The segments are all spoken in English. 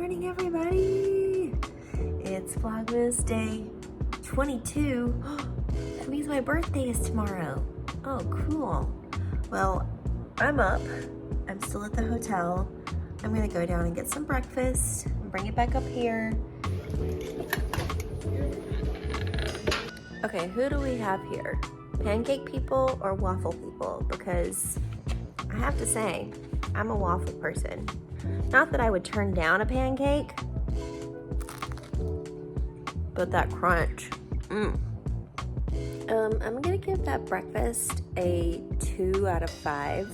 morning, everybody. It's Vlogmas day 22. That means my birthday is tomorrow. Oh, cool. Well, I'm up. I'm still at the hotel. I'm gonna go down and get some breakfast and bring it back up here. Okay, who do we have here? Pancake people or waffle people? Because I have to say, I'm a waffle person. Not that I would turn down a pancake, but that crunch. I'm gonna give that breakfast a 2 out of 5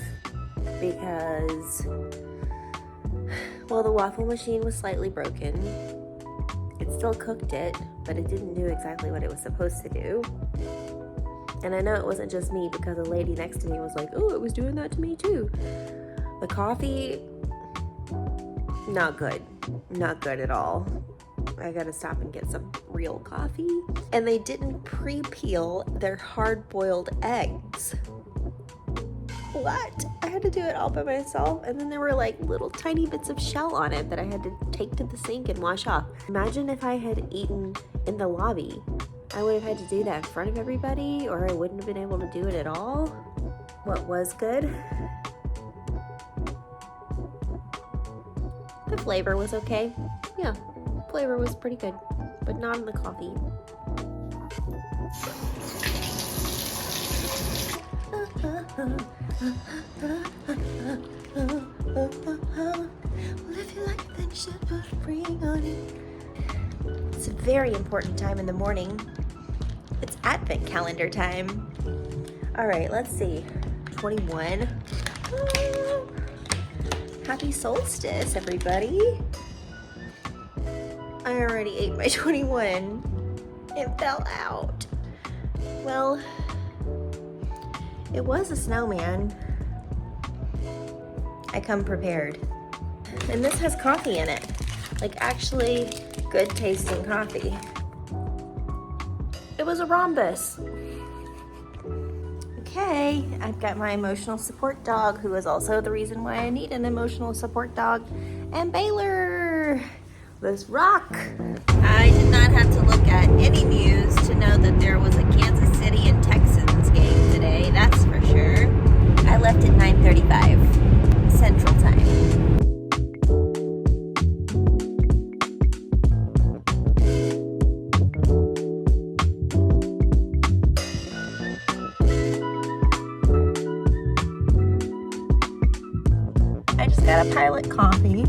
because, well, the waffle machine was slightly broken. It still cooked it, but it didn't do exactly what it was supposed to do. And I know it wasn't just me because the lady next to me was like, oh, it was doing that to me too. The coffee, not good. Not good at all. I gotta stop and get some real coffee. And they didn't pre-peel their hard-boiled eggs. What? I had to do it all by myself, and then there were like little tiny bits of shell on it that I had to take to the sink and wash off. Imagine if I had eaten in the lobby. I would have had to do that in front of everybody, or I wouldn't have been able to do it at all. What was good? The flavor was okay. Yeah, flavor was pretty good, but not in the coffee. Well, if you like it, then you should put a ring on it. It's a very important time in the morning. It's Advent calendar time. All right, let's see. 21. Oh, happy solstice, everybody. I already ate my 21. It fell out. Well, it was a snowman. I come prepared. And this has coffee in it. Like actually good tasting coffee. It was a rhombus. Okay, I've got my emotional support dog, who is also the reason why I need an emotional support dog, and Baylor. This rock. I did not have to look at any news to know that there was a Kansas City and Texans game today, that's for sure. I left at 9:35 Central Time. I just got a Pilot coffee.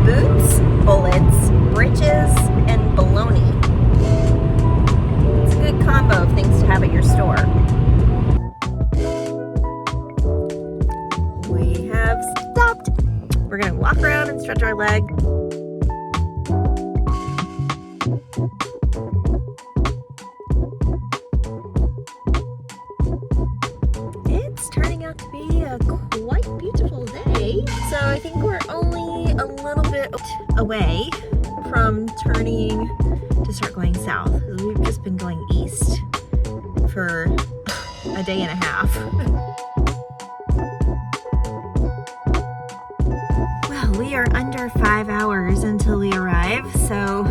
Boots, bullets, britches, and bologna. It's a good combo of things to have at your store. We have stopped. We're gonna walk around and stretch our leg. It's turning out to be a quite beautiful day. So I think we're only a little bit away from turning to start going south. We've just been going east for a day and a half. We are under 5 hours until we arrive, so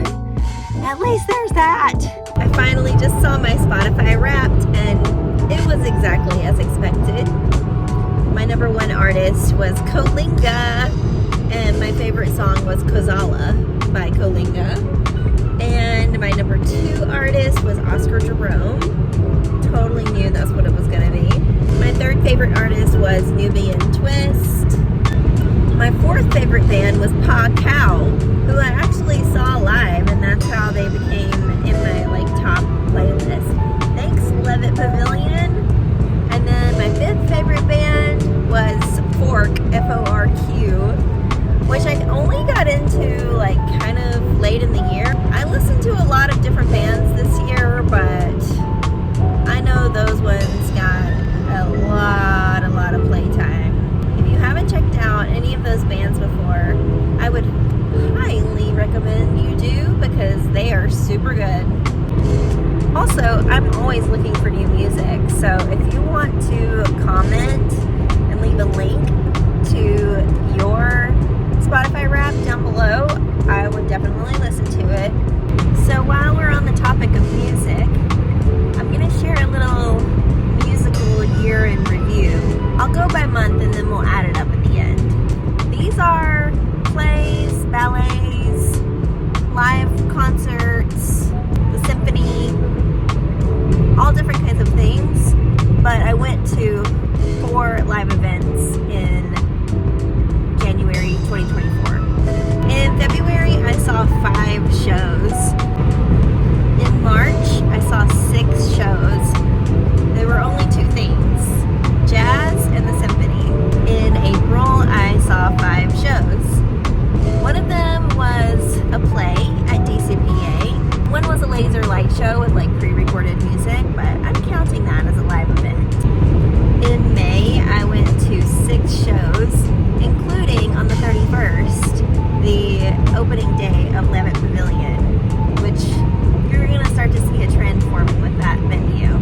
at least there's that. I finally just saw my Spotify Wrapped, and it was exactly as expected. My number 1 artist was Colinga, and my favorite song was Kozala by Colinga. And my number 2 artist was Oscar Jerome. Totally knew that's what it was gonna be. My 3rd favorite artist was Nubian Twist. My 4th favorite band was Pa Cow, who I actually saw live, and that's how they became in my top playlist. Thanks, Levitt Pavilion. And then my 5th favorite band was Fork, F-O-R-Q, which I only got into kind of late in the year. I listened to a lot of different bands this year, but I know those ones got a lot of playtime. If you haven't checked out any of those bands before, I would highly recommend you good. Also, I'm always looking for new music, so if you want to comment and leave a link to your Spotify rap down below, I would definitely listen to it. So while we're on the topic of music, I'm going to share a little musical year in review. I'll go by month and then we'll add it up at the end. These are plays, ballets, live concerts, the symphony, all different kinds of things, but I went to 4 live events in January 2024. In February, I saw 5 shows. In March, I saw 6 shows. There were only 2 things, jazz and the symphony. In April, I saw 5 shows. One of them was a play at DCPA. One was a laser light show with like pre-recorded music, but I'm counting that as a live event. In May, I went to 6 shows, including on the 31st, the opening day of Levitt Pavilion, which you're going to start to see a trend forming with that venue.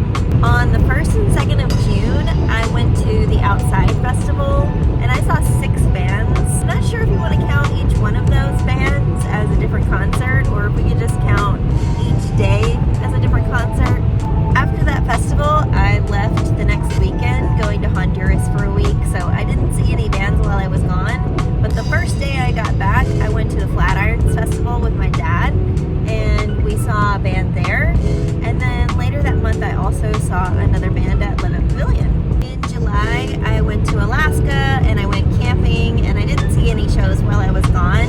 On the 1st and 2nd of June, I went to the Outside Festival, and I saw 6 bands. I'm not sure if you want to count each one of those bands as a different concert, or if we could just count each day as a different concert. After that festival, I left the next weekend going to Honduras for a week, so I didn't see any bands while I was gone. But the first day I got back, I went to the Flatirons Festival with my dad, and we saw a band there. And then later that month, I also saw another band at Levitt Pavilion. In July, I went to Alaska, and I went camping, and I didn't see any shows while I was gone.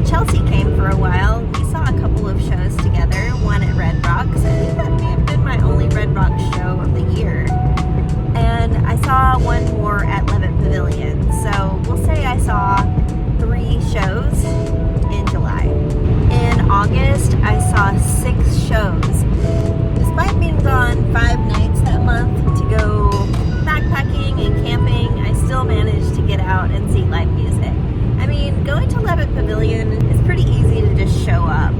Chelsea came for a while. We saw a couple of shows together, one at Red Rocks. I think that may have been my only Red Rocks show of the year. And I saw one more at Levitt Pavilion. So we'll say I saw 3 shows in July. In August, I saw 6 shows. Despite being gone 5 nights that month to go backpacking and camping, I still managed to get out and see live music. I mean, going to Levitt Pavilion is pretty easy to just show up.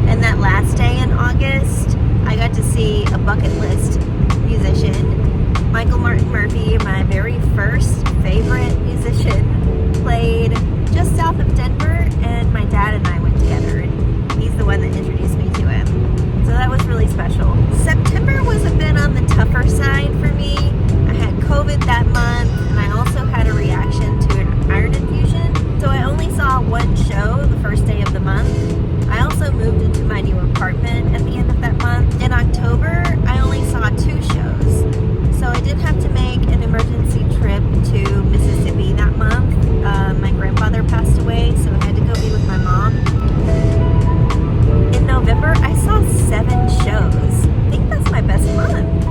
And that last day in August, I got to see a bucket list musician, Michael Martin Murphy, my very first favorite musician, played just south of Denver, and my dad and I went together, and he's the one that introduced me to him. So that was really special. September was a bit on the tougher side for me. I had COVID that month, and I also had a reaction to an iron infusion. So I only saw 1 show the first day of the month. I also moved into my new apartment at the end of that month. In October, I only saw 2 shows. So I did have to make an emergency trip to Mississippi that month. My grandfather passed away, so I had to go be with my mom. In November, I saw 7 shows. I think that's my best month.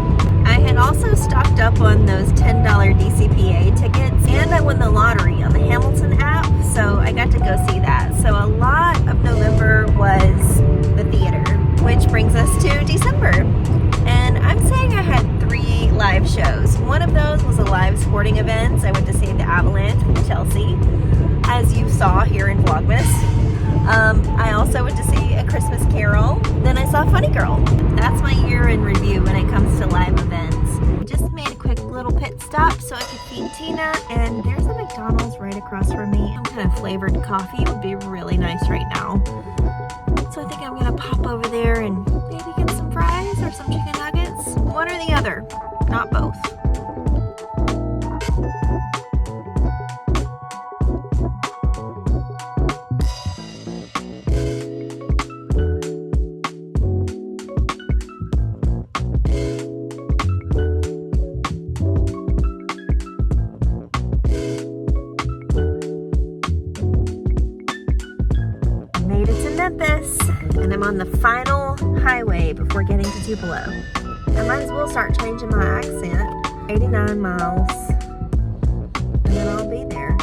I had also stocked up on those $10 DCPA tickets, and I won the lottery on the Hamilton app, so I got to go see that. So a lot of November was the theater, which brings us to December. And I'm saying I had 3 live shows. One of those was a live sporting event. I went to see the Avalanche with Chelsea, as you saw here in Vlogmas. I also went to see A Christmas Carol. Then I saw Funny Girl. That's my year in review when it comes to live events. Just made a quick little pit stop so I could feed Tina, and there's a McDonald's right across from me. Some kind of flavored coffee would be really nice right now. So I think I'm gonna pop over there and maybe get some fries or some chicken nuggets. One or the other, not both. Memphis, and I'm on the final highway before getting to Tupelo. I might as well start changing my accent. 89 miles, and then I'll be there.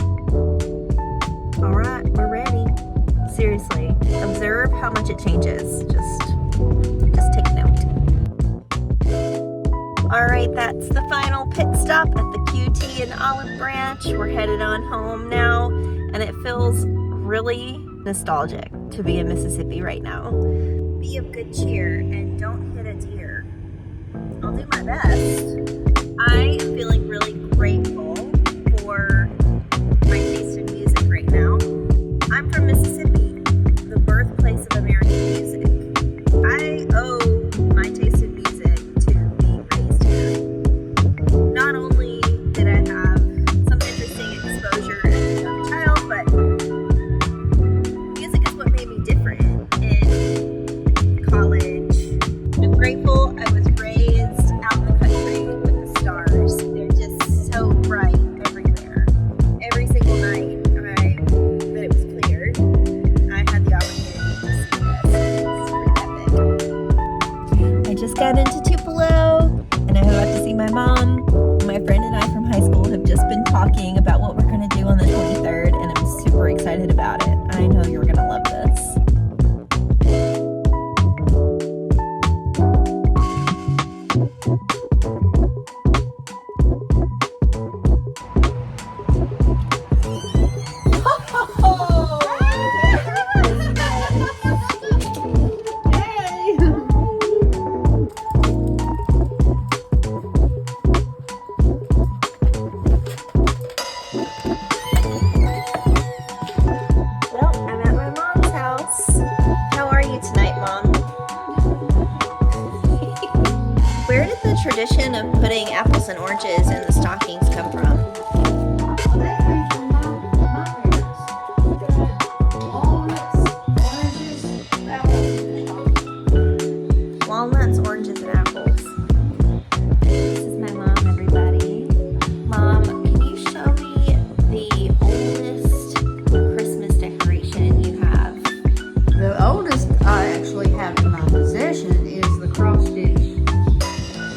Alright, we're ready. Seriously, observe how much it changes. Just take note. Alright, that's the final pit stop at the QT in Olive Branch. We're headed on home now, and it feels really nostalgic to be in Mississippi right now. Be of good cheer and don't hit a deer. I'll do my best. I am feeling really grateful for my taste in music right now. I'm from Mississippi, the birthplace of American music. I owe my taste in music to being raised here. Not only did I have some interesting exposure as a young child, but music is what made me different in college. I'm grateful I was raised out in the country with the stars. They're just so bright everywhere. Every single night that it was clear, I had the opportunity to see this. It's pretty epic. I just got into Tupelo and I'm about to see my mom. My friend and I from high school have just been talking about what we're going to do on the 23rd, and I'm super excited about it. I know you're going to love this. Tradition of putting apples and oranges in the stockings come from? Walnuts, oranges, and apples. This is my mom, everybody. Mom, can you show me the oldest Christmas decoration you have? The oldest I actually have in my possession is the cross stitch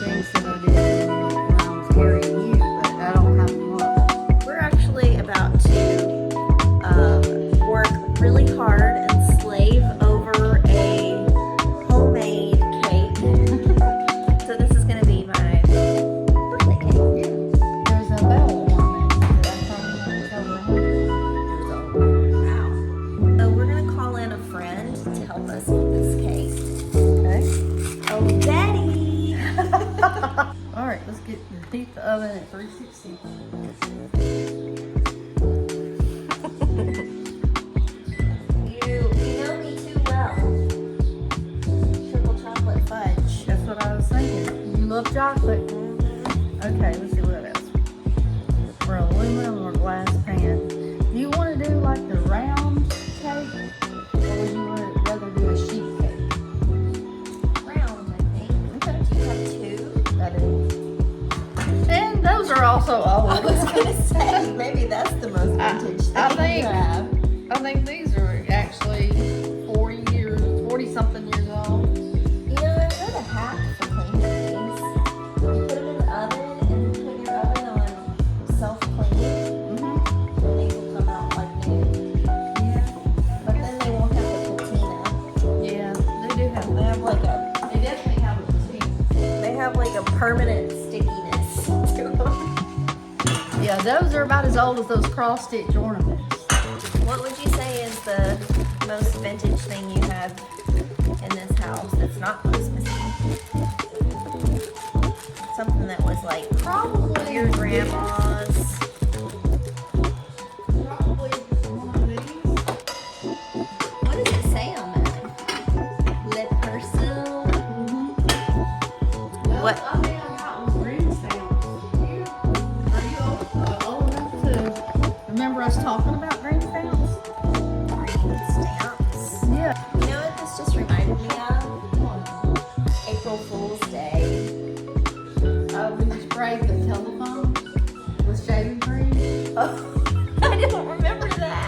things that I did when I was carrying you, but I don't have them up. We're actually about to work really hard and slave over a homemade cake. So this is going to be my birthday cake. Yeah. There's a bell ornament. That's probably tell Wow. So we're going to call in a friend to help us with this cake. Okay. Oh, Betty! All right, let's heat the oven at 360. You know me too well. Triple chocolate fudge. That's what I was thinking. You love chocolate. Okay, let's see what else. For aluminum or glass pan. Do you want to do like the round cake, or would you rather do a sheet cake? Round, I think. Okay. Do you have two? I do. And those are also old. I was gonna say maybe that's the most vintage thing you have. I think these are actually 40 something years old. You know, I've heard a hack for cleaning things. You put them in the oven and put your oven on self-clean. And these will come out like new. Yeah. But then they won't have the patina. Yeah, they do have. They have like a They definitely have a patina. they have like a permanent stickiness to them. Yeah, those are about as old as those cross stitch ornaments. What would you say is the most vintage thing you have in this house that's not Christmassy? Something that was like Probably your grandma's. Probably one of these. What does it say on that? Le Persil? Well, What? I think I got was green stamps. Are you old enough to remember us talking about green stamps? Green stamps. Yeah. You know what this just reminded me of? April Fool's Day. When you sprayed the telephone with shaving cream. Oh, I don't remember that.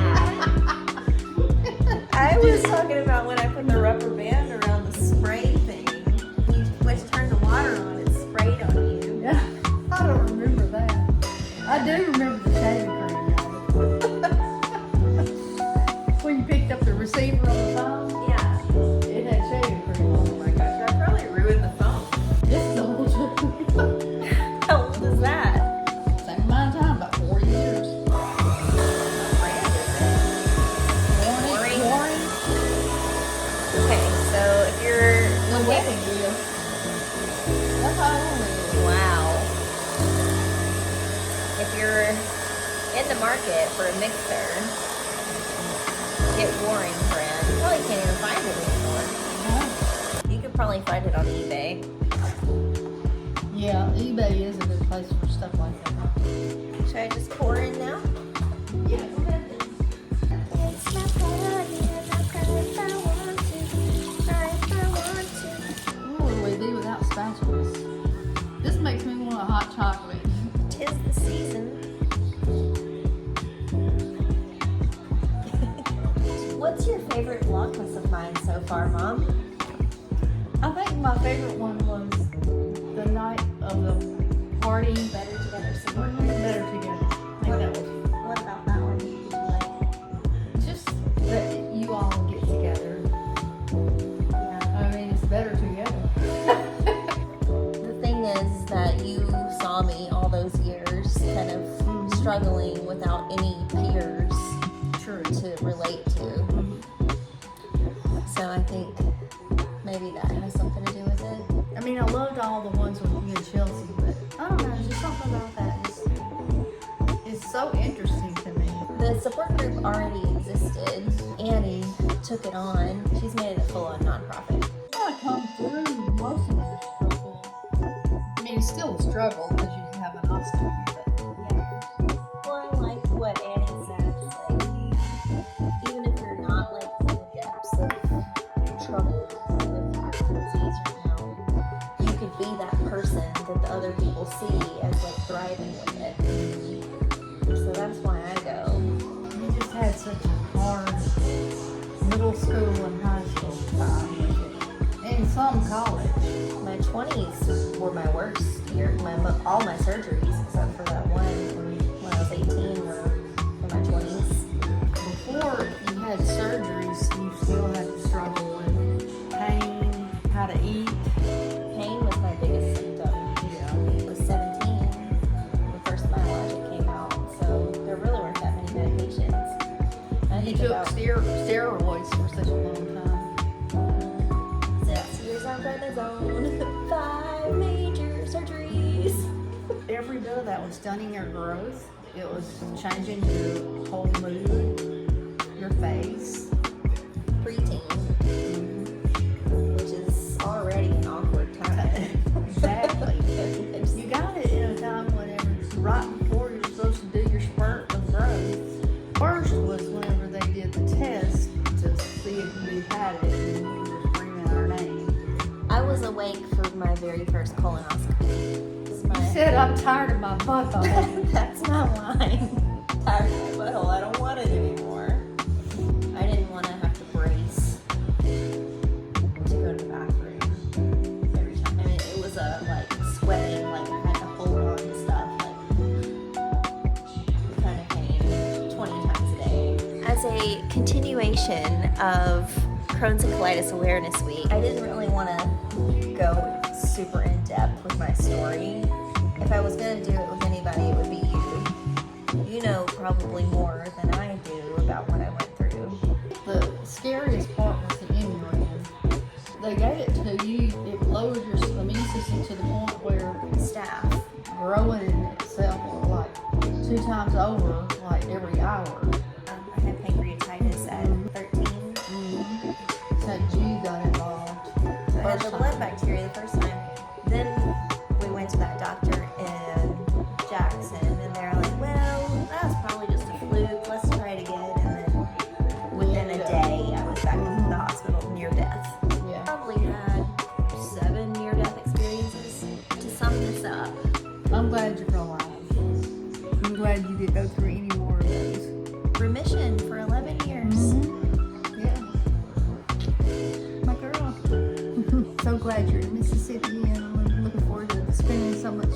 I was talking about when I put the rubber band around the spray thing. You turned the water on, it sprayed on you. Yeah, I don't remember that. I do remember the shaving cream though. When you picked up the receiver on the phone, Yeah. it had shaving cream on it. Oh my gosh, I probably ruined the phone. This is old. How old is that? Same amount of time, about 4 years. What brand is it? Warranty Okay, so if you're The wedding gift. That's all I wanted. wow. If you're in the market for a mixer, get Warring brand. You probably can't even find it anymore. You could probably find it on eBay. Yeah, eBay is a good place for stuff like that. Should I just pour in now? Yeah, go ahead. What would we do without spatulas? This makes me want a hot chocolate. Tis the season. What's your favorite Vlogmas of mine so far, Mom? I think my favorite one was the night of the party. Better together, support Better together. I think that was What about that one? Did you like? just that you all get together. Yeah. I mean, it's better together. The thing is that you saw me all those years kind of struggling without any peers True. to relate to. So I think maybe that has something to do with it. I mean, I loved all the ones with you and Chelsea, but I don't know, there's just something about that. It's so interesting to me. The support group already existed. Annie took it on. She's made it a full-on nonprofit. I come through most of the struggle. I mean, it's still a struggle because you have an obstacle, but Well, I like what Annie said. Like, even if you're not like in the depths of trouble with your disease right now, you could be that person that the other people see as like thriving with it. So that's why I go. you just had such a hard middle school and high school time with it. And some college. My 20s were my worst year. All my surgeries, except for that one when I was 18, were in my 20s. Before you had surgeries, you still had to struggle with pain, how to eat. Pain was my biggest symptom. Yeah. I was 17 when the first biologic came out, so there really weren't that many medications. I You think took about steroids for such a long time. 6 years on prednisone, 5 major surgeries. Every bit of that was stunning your growth. It was changing your whole mood, your face. Preteen, which is already an awkward time. Exactly. You got it in a time whenever, right before you're supposed to do your spurt of growth. First was whenever they did the test to see if you had it and you were screaming our name. I was awake for my very first colonoscopy. You said, I'm tired of my butthole. That's my line. Tired of my butthole. I don't want it anymore. I didn't want to have to brace to go to the bathroom every time. I mean, it was like sweating, like I had to hold on to stuff, like kind of pain 20 times a day. As a continuation of Crohn's and Colitis Awareness Week, I didn't really want to go super in depth with my story. If I was going to do it with anybody, it would be you. You know probably more than I do about what I went through. The scariest part was the immunity. They gave it to you, it lowered your immune system to the point where Staff. growing in itself like 2 times over, like every hour. I had pancreatitis at 13. So G got involved. I had the First blood time. bacteria the first time. Then we went to that doctor in Jackson, and they're like, well, that was probably just a fluke. Let's try it again. And then within a day, I was back in the hospital near death. Yeah. Probably had 7 near-death experiences. To sum this up, I'm glad you're alive. I'm glad you didn't go through any more of those. remission for 11 years. Yeah. My girl. So glad you're in Mississippi, and I'm looking forward to spending so much